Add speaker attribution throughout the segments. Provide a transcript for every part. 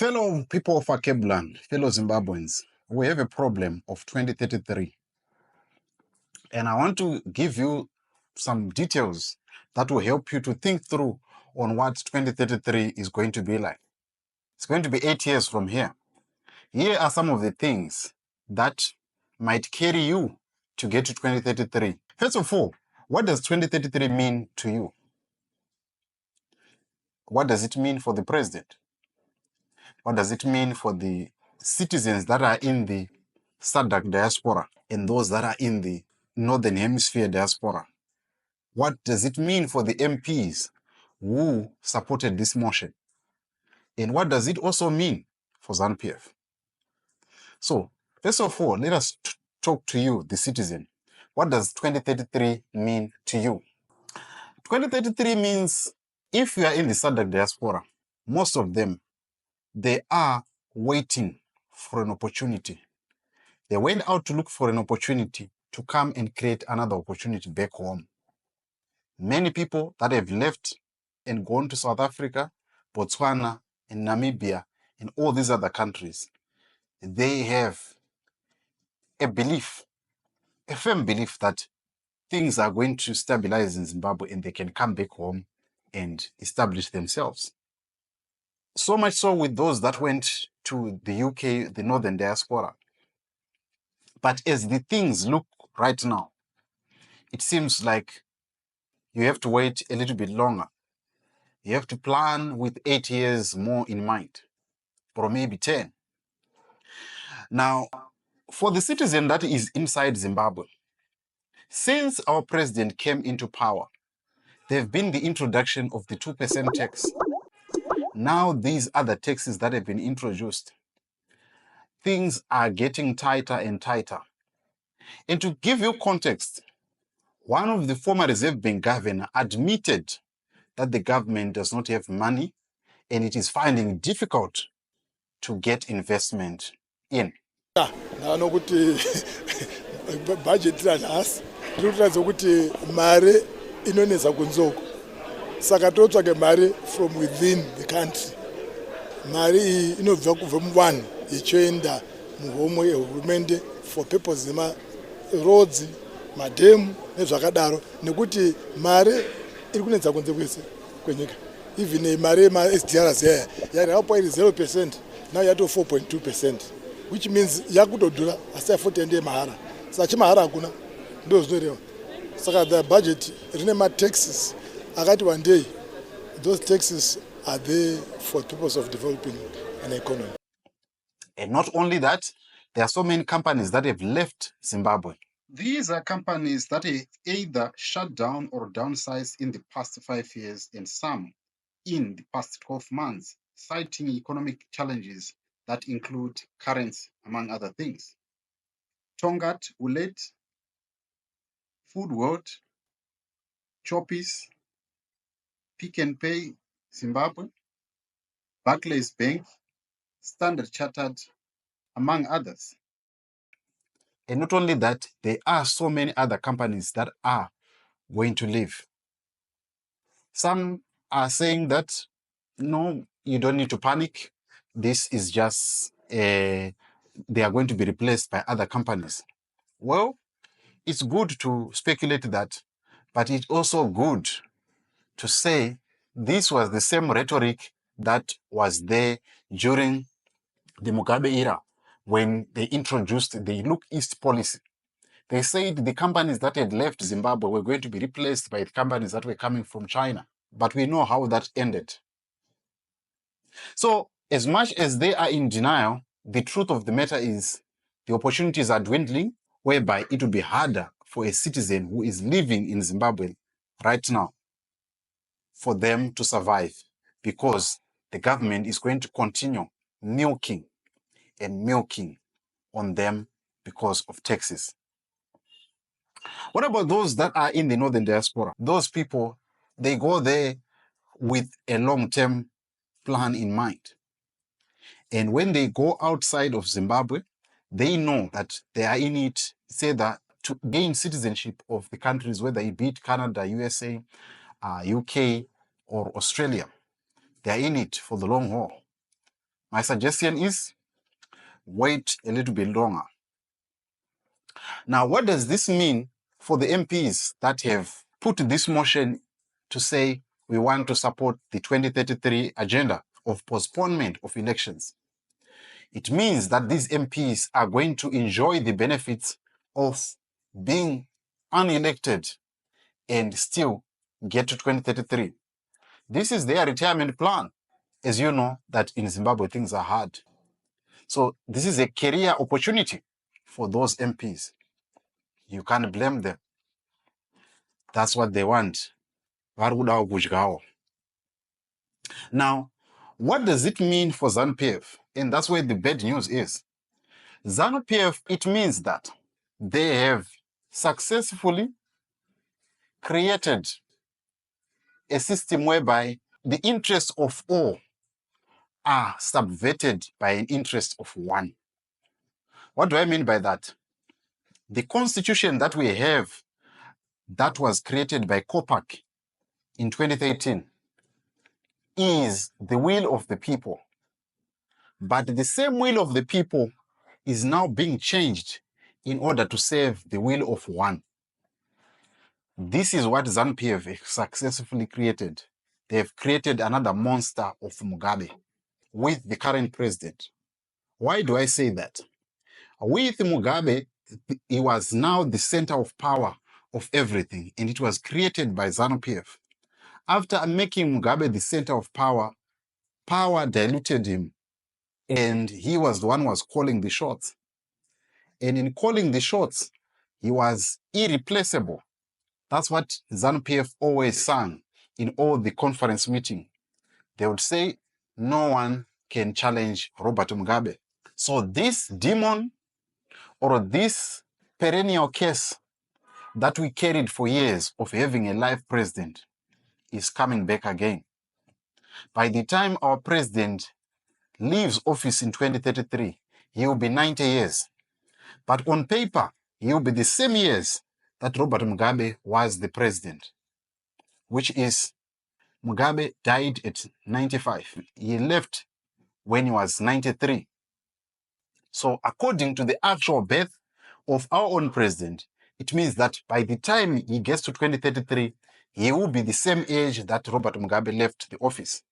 Speaker 1: Fellow people of Akeblan, fellow Zimbabweans, we have a problem of 2033. And I want to give you some details that will help you to think through on what 2033 is going to be like. It's going to be 8 years from here. Here are some of the things that might carry you to get to 2033. First of all, what does 2033 mean to you? What does it mean for the president? What does it mean for the citizens that are in the SADC diaspora and those that are in the Northern Hemisphere diaspora? What does it mean for the MPs who supported this motion? And what does it also mean for Zanu PF? So, first of all, let us talk to you, the citizen. What does 2033 mean to you? 2033 means if you are in the SADC diaspora, most of them, they are waiting for an opportunity. They went out to look for an opportunity to come and create another opportunity back home. Many people that have left and gone to South Africa, Botswana, and Namibia, and all these other countries, they have a belief, a firm belief that things are going to stabilize in Zimbabwe and they can come back home and establish themselves. So much so with those that went to the UK, the Northern Diaspora. But as the things look right now, it seems like you have to wait a little bit longer. You have to plan with 8 years more in mind, or maybe 10. Now, for the citizen that is inside Zimbabwe, since our president came into power, there have been the introduction of the 2% tax. Now these other taxes that have been introduced, things are getting tighter and tighter. And to give you context, one of the former Reserve Bank governor admitted that the government does not have money and it is finding it difficult to get investment in.
Speaker 2: Nokuti budget ranhasi rinoratidza kuti mari inonetsa kunzoko saka totsvake mari from within the country. Mari iyi inobva kubva muvanhu ichienda muhomwe yehurumende for purpose roads, madhemu nezvakadaro, nekuti mari iri kunetsa kunze kwese kwenyika. Even mari yema-SDRs yaipa iri 0%, now yato 4.2%, which means yakutodhura asi yafuti ende mahara. Saka chimahara hakuna, ndo zvinoreva. Saka the budget rine ma-taxes akati one day those taxes are there for the purpose of developing an economy.
Speaker 1: And not only that, there are so many companies that have left Zimbabwe. These are companies that have either shut down or downsized in the past 5 years, and some in the past 12 months, citing economic challenges that include currency, among other things. Tongat, Ulet, Food World, Choppies, Pick and Pay, Zimbabwe, Barclays Bank, Standard Chartered, among others. And not only that, there are so many other companies that are going to leave. Some are saying that, no, you don't need to panic. This is just, they are going to be replaced by other companies. Well, it's good to speculate that, but it's also good to say this was the same rhetoric that was there during the Mugabe era when they introduced the Look East policy. They said the companies that had left Zimbabwe were going to be replaced by the companies that were coming from China. But we know how that ended. So as much as they are in denial, the truth of the matter is the opportunities are dwindling, whereby it will be harder for a citizen who is living in Zimbabwe right now for them to survive, because the government is going to continue milking and milking on them because of taxes. What about those that are in the Northern Diaspora? Those people, they go there with a long-term plan in mind. And when they go outside of Zimbabwe, they know that they are in it, say that to gain citizenship of the countries, whether it be Canada, USA, UK, or Australia. They are in it for the long haul. My suggestion is wait a little bit longer. Now, what does this mean for the MPs that have put this motion to say we want to support the 2033 agenda of postponement of elections? It means that these MPs are going to enjoy the benefits of being unelected and still get to 2033. This is their retirement plan. As you know, that in Zimbabwe things are hard. So this is a career opportunity for those MPs. You can't blame them. That's what they want. Now, what does it mean for Zanu PF? And that's where the bad news is. Zanu PF, it means that they have successfully created a system whereby the interests of all are subverted by an interest of one. What do I mean by that? The constitution that we have that was created by COPAC in 2013 is the will of the people. But the same will of the people is now being changed in order to serve the will of one. This is what Zanu PF have successfully created. They have created another monster of Mugabe with the current president. Why do I say that? With Mugabe, he was now the center of power of everything, and it was created by Zanu PF. After making Mugabe the center of power, power diluted him, and he was the one who was calling the shots. And in calling the shots, he was irreplaceable. That's what Zanu PF always sang in all the conference meetings. They would say, no one can challenge Robert Mugabe. So this demon or this perennial case that we carried for years of having a live president is coming back again. By the time our president leaves office in 2033, he will be 90 years. But on paper, he will be the same years that Robert Mugabe was the president, which is Mugabe died at 95. He left when he was 93. So according to the actual birth of our own president, it means that by the time he gets to 2033, he will be the same age that Robert Mugabe left the office.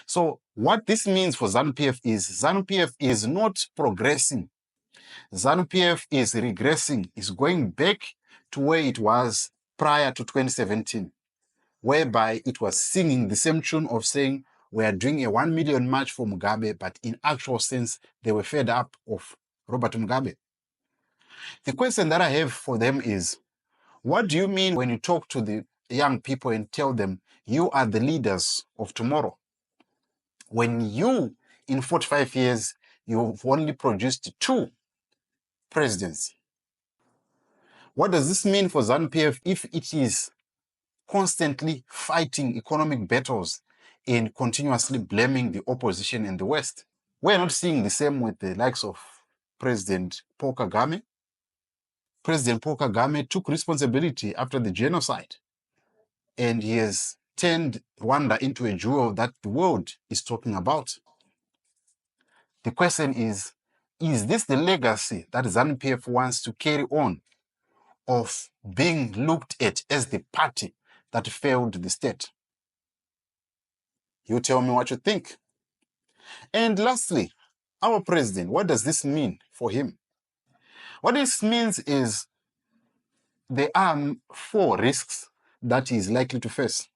Speaker 1: So what this means for Zanu PF is not progressing. Zanu PF is regressing, is going back to where it was prior to 2017, whereby it was singing the same tune of saying, we are doing a 1 million march for Mugabe, but in actual sense, they were fed up of Robert Mugabe. The question that I have for them is, what do you mean when you talk to the young people and tell them you are the leaders of tomorrow? When you, in 45 years, you've only produced 2 presidents. What does this mean for Zanu PF if it is constantly fighting economic battles and continuously blaming the opposition in the West? We're not seeing the same with the likes of President Paul Kagame. President Paul Kagame took responsibility after the genocide, and he has turned Rwanda into a jewel that the world is talking about. The question is this the legacy that Zanu PF wants to carry on, of being looked at as the party that failed the state? You tell me what you think. And lastly, our president, what does this mean for him? What this means is there are 4 risks that he is likely to face.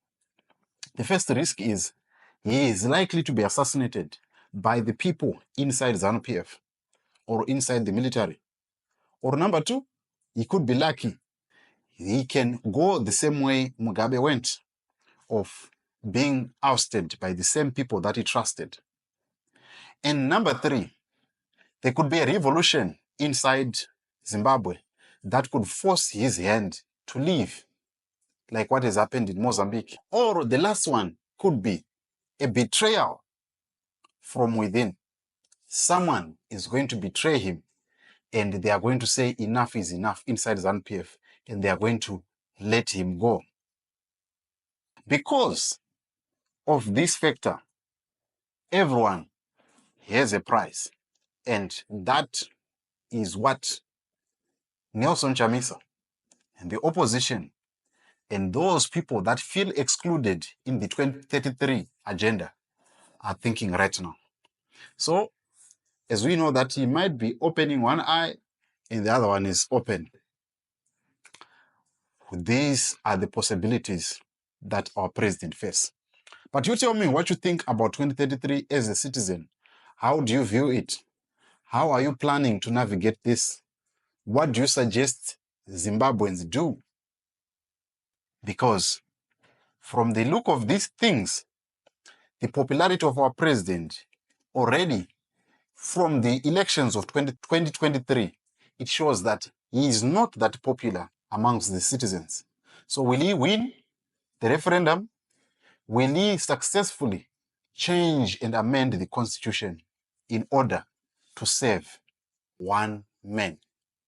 Speaker 1: The first risk is he is likely to be assassinated by the people inside Zanu PF or inside the military. Or number 2, he could be lucky. He can go the same way Mugabe went, of being ousted by the same people that he trusted. And number 3, there could be a revolution inside Zimbabwe that could force his hand to leave, like what has happened in Mozambique. Or the last one could be a betrayal from within. Someone is going to betray him, and they are going to say enough is enough inside Zanu PF, and they are going to let him go. Because of this factor, everyone has a price. And that is what Nelson Chamisa and the opposition and those people that feel excluded in the 2033 agenda are thinking right now. So, as we know that he might be opening one eye and the other one is open. These are the possibilities that our president faces. But you tell me what you think about 2033 as a citizen. How do you view it? How are you planning to navigate this? What do you suggest Zimbabweans do? Because from the look of these things, the popularity of our president already from the elections of 2023, it shows that he is not that popular amongst the citizens. So will he win the referendum? Will he successfully change and amend the constitution in order to save one man?